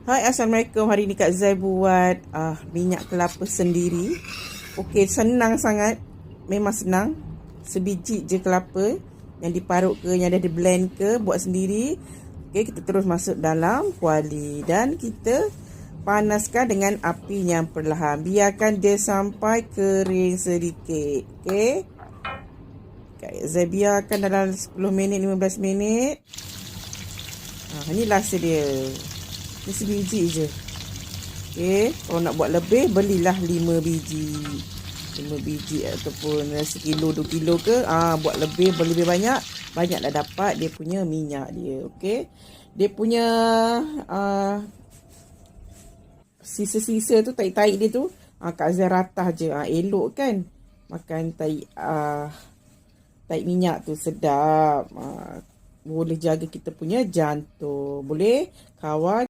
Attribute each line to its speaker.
Speaker 1: Hai, Assalamualaikum. Hari ni Kak Zai buat minyak kelapa sendiri. Okey, senang sangat. Memang senang. Sebiji je kelapa yang diparut ke, yang dah di blend ke, buat sendiri. Okey, kita terus masuk dalam kuali dan kita panaskan dengan api yang perlahan. Biarkan dia sampai kering sedikit. Okey. Kak Zai biarkan dalam 10 minit, 15 minit. Ini rasa dia. Ni sebiji je. Okey, kalau nak buat lebih, belilah 5 biji. 5 biji ataupun sekilo, 2 kilo ke. Buat lebih, lebih banyak. Banyak dah dapat dia punya minyak dia. Okey. Dia punya sisa-sisa tu, taik-taik dia tu, Kak Zai ratah je. Elok kan makan taik minyak tu, sedap. Boleh jaga kita punya jantung. Boleh kawal